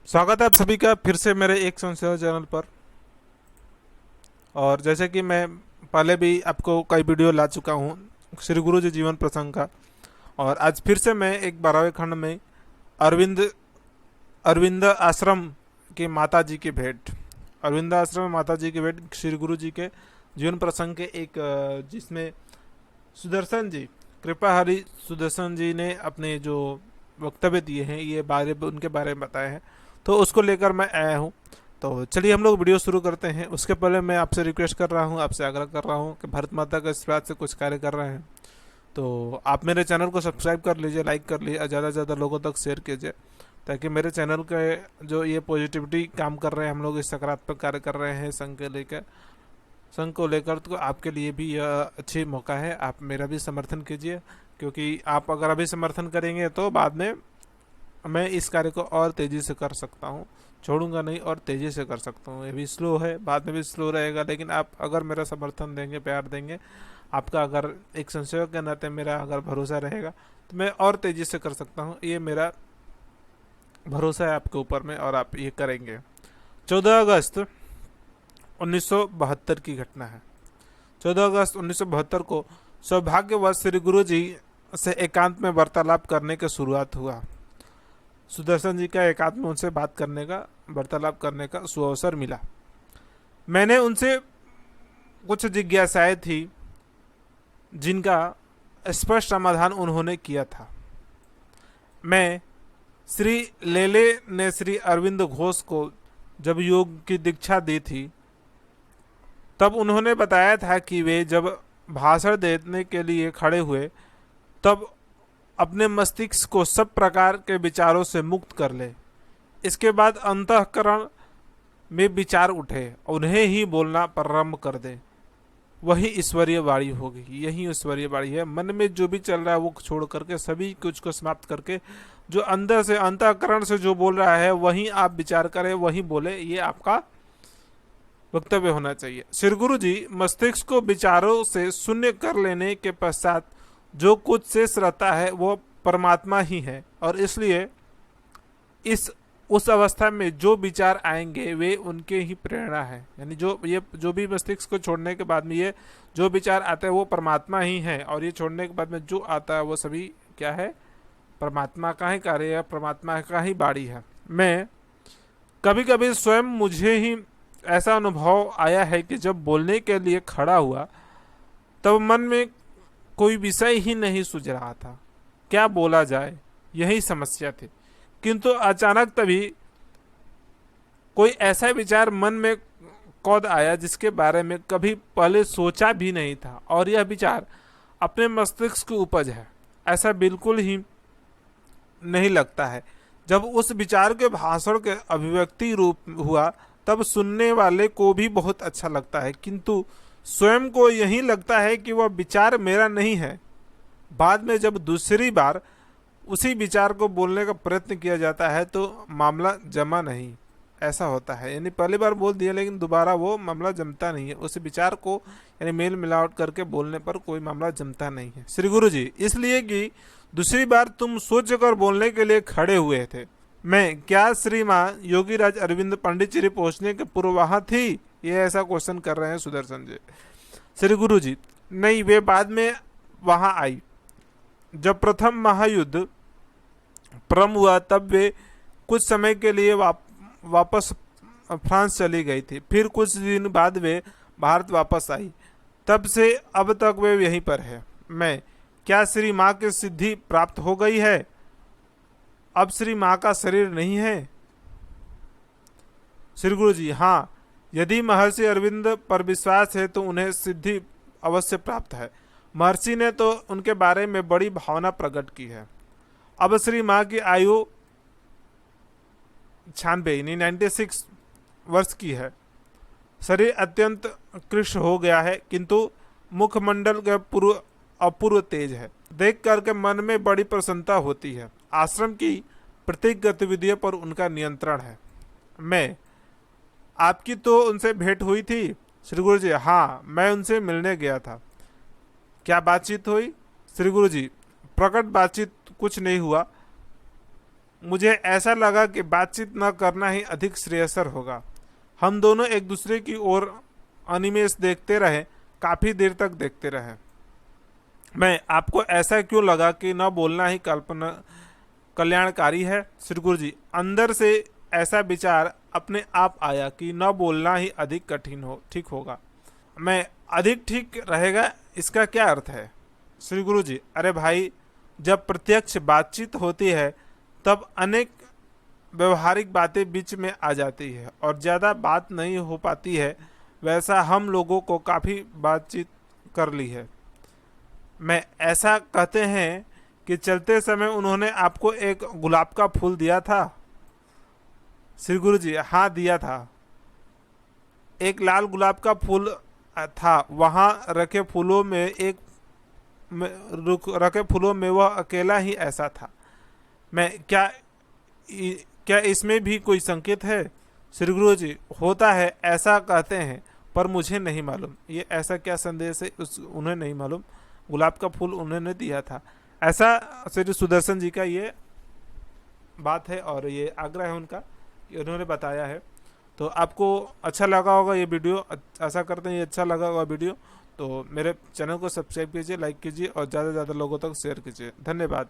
स्वागत है आप सभी का फिर से मेरे एक संशोधन चैनल पर। और जैसे कि मैं पहले भी आपको कई वीडियो ला चुका हूँ श्री गुरु जी जीवन प्रसंग का। और आज फिर से मैं एक 12वें खंड में अरविंद अरविंद आश्रम के माता जी की भेंट, अरविंद आश्रम में माता जी की भेंट श्री गुरु जी के जीवन प्रसंग के एक जिसमें सुदर्शन जी, कृपा हरि सुदर्शन जी ने अपने जो वक्तव्य दिए हैं ये उनके बारे में बताए हैं, तो उसको लेकर मैं आया हूँ। तो चलिए हम लोग वीडियो शुरू करते हैं। उसके पहले मैं आपसे रिक्वेस्ट कर रहा हूँ, आपसे आग्रह कर रहा हूँ कि भारत माता का इस बात से कुछ कार्य कर रहे हैं तो आप मेरे चैनल को सब्सक्राइब कर लीजिए, लाइक कर लीजिए और ज़्यादा से ज़्यादा लोगों तक शेयर कीजिए, ताकि मेरे चैनल के जो ये पॉजिटिविटी काम कर रहे हैं, हम लोग इस सकारात्मक कार्य कर रहे हैं संघ को लेकर, तो आपके लिए भी यह अच्छी मौका है। आप मेरा भी समर्थन कीजिए, क्योंकि आप अगर अभी समर्थन करेंगे तो बाद में मैं इस कार्य को और तेज़ी से कर सकता हूँ, छोड़ूंगा नहीं और तेज़ी से कर सकता हूँ। ये भी स्लो है, बाद में भी स्लो रहेगा, लेकिन आप अगर मेरा समर्थन देंगे, प्यार देंगे, आपका अगर एक संशोधक के नाते मेरा अगर भरोसा रहेगा तो मैं और तेज़ी से कर सकता हूँ। ये मेरा भरोसा है आपके ऊपर में और आप ये करेंगे। 14 अगस्त 1972 की घटना है। 14 अगस्त 1972 को सौभाग्यवश श्री गुरु जी से एकांत में वार्तालाप करने की शुरुआत हुआ। सुदर्शन जी का एकांत में उनसे बात करने का, वार्तालाप करने का सुअवसर मिला। मैंने उनसे कुछ जिज्ञासाएं थी जिनका स्पष्ट समाधान उन्होंने किया था। मैं श्री लेले ने श्री अरविंद घोष को जब योग की दीक्षा दी थी तब उन्होंने बताया था कि वे जब भाषण देने के लिए खड़े हुए तब अपने मस्तिष्क को सब प्रकार के विचारों से मुक्त कर ले। इसके बाद अंतःकरण में विचार उठे, उन्हें ही बोलना प्रारंभ कर दे। वही ईश्वरीय वाणी होगी। यही ईश्वरीय वाणी है। मन में जो भी चल रहा है वो छोड़ करके, सभी कुछ को समाप्त करके, जो अंदर से अंतःकरण से जो बोल रहा है वही आप विचार करें, वही बोले। ये आपका वक्तव्य होना चाहिए। श्री गुरु जी मस्तिष्क को विचारों से शून्य कर लेने के पश्चात जो कुछ शेष रहता है वो परमात्मा ही है, और इसलिए उस अवस्था में जो विचार आएंगे वे उनके ही प्रेरणा है। यानी जो भी मस्तिष्क को छोड़ने के बाद में ये जो विचार आते हैं वो परमात्मा ही है, और ये छोड़ने के बाद में जो आता है वो सभी क्या है? परमात्मा का ही कार्य है, परमात्मा का ही बाड़ी है। मैं कभी कभी स्वयं मुझे ही ऐसा अनुभव आया है कि जब बोलने के लिए खड़ा हुआ तब मन में कोई विषय ही नहीं सूझ रहा था, क्या बोला जाए, यही समस्या थी। किंतु अचानक तभी कोई ऐसा विचार मन में कौद आया जिसके बारे में कभी पहले सोचा भी नहीं था, और यह विचार अपने मस्तिष्क की उपज है ऐसा बिल्कुल ही नहीं लगता है। जब उस विचार के भाषण के अभिव्यक्ति रूप हुआ तब सुनने वाले को भी बहुत अच्छा लगता है, किंतु स्वयं को यही लगता है कि वह विचार मेरा नहीं है। बाद में जब दूसरी बार उसी विचार को बोलने का प्रयत्न किया जाता है तो मामला जमा नहीं, ऐसा होता है। यानी पहली बार बोल दिया लेकिन दोबारा वो मामला जमता नहीं है। उस विचार को यानी मेल मिलावट करके बोलने पर कोई मामला जमता नहीं है। श्री गुरु जी, इसलिए कि दूसरी बार तुम सोच कर बोलने के लिए खड़े हुए थे। मैं क्या श्री माँ योगीराज अरविंद पांडिचेरी पहुंचने के पूर्व वहां थी? ये ऐसा क्वेश्चन कर रहे हैं सुदर्शन जी। श्री गुरु जी, नहीं, वे बाद में वहां आई। जब प्रथम महायुद्ध प्रारंभ हुआ तब वे कुछ समय के लिए वापस फ्रांस चली गई थी। फिर कुछ दिन बाद वे भारत वापस आई। तब से अब तक वे यहीं पर है। मैं क्या श्री माँ की सिद्धि प्राप्त हो गई है? अब श्री माँ का शरीर नहीं है? श्री गुरु जी, हाँ, यदि महर्षि अरविंद पर विश्वास है तो उन्हें सिद्धि अवश्य प्राप्त है। महर्षि ने तो उनके बारे में बड़ी भावना प्रकट की है। अब श्री माँ की आयु 96 वर्ष की है। शरीर अत्यंत कृश हो गया है, किंतु मुखमंडल का अपूर्व तेज है। देख करके मन में बड़ी प्रसन्नता होती है। आश्रम की प्रत्येक गतिविधियों पर उनका नियंत्रण है। मैं आपकी तो उनसे भेंट हुई थी? श्री गुरु जी, हाँ, मैं उनसे मिलने गया था। क्या बातचीत हुई? श्री गुरु जी, प्रकट बातचीत कुछ नहीं हुआ। मुझे ऐसा लगा कि बातचीत न करना ही अधिक श्रेयस्कर होगा। हम दोनों एक दूसरे की ओर अनिमेष देखते रहे, काफी देर तक देखते रहे। मैं आपको ऐसा क्यों लगा कि न बोलना ही कल्पना कल्याणकारी है? श्री गुरु जी, अंदर से ऐसा विचार अपने आप आया कि न बोलना ही अधिक कठिन हो ठीक होगा। मैं अधिक ठीक रहेगा, इसका क्या अर्थ है? श्री गुरु जी, अरे भाई, जब प्रत्यक्ष बातचीत होती है तब अनेक व्यवहारिक बातें बीच में आ जाती है और ज़्यादा बात नहीं हो पाती है। वैसा हम लोगों को काफ़ी बातचीत कर ली है। मैं ऐसा कहते हैं कि चलते समय उन्होंने आपको एक गुलाब का फूल दिया था? श्री गुरु जी, हाँ दिया था। एक लाल गुलाब का फूल था। वहाँ रखे फूलों में रखे फूलों में वह अकेला ही ऐसा था। मैं क्या इसमें भी कोई संकेत है? श्री गुरु जी, होता है, ऐसा कहते हैं, पर मुझे नहीं मालूम ये ऐसा क्या संदेश है, उन्हें नहीं मालूम। गुलाब का फूल उन्होंने दिया था, ऐसा श्री सुदर्शन जी का ये बात है और ये आग्रह है उनका कि उन्होंने बताया है। तो आपको अच्छा लगा होगा ये वीडियो, आशा करते हैं ये अच्छा लगा होगा वीडियो। तो मेरे चैनल को सब्सक्राइब कीजिए, लाइक कीजिए और ज़्यादा से ज़्यादा लोगों तक शेयर कीजिए। धन्यवाद।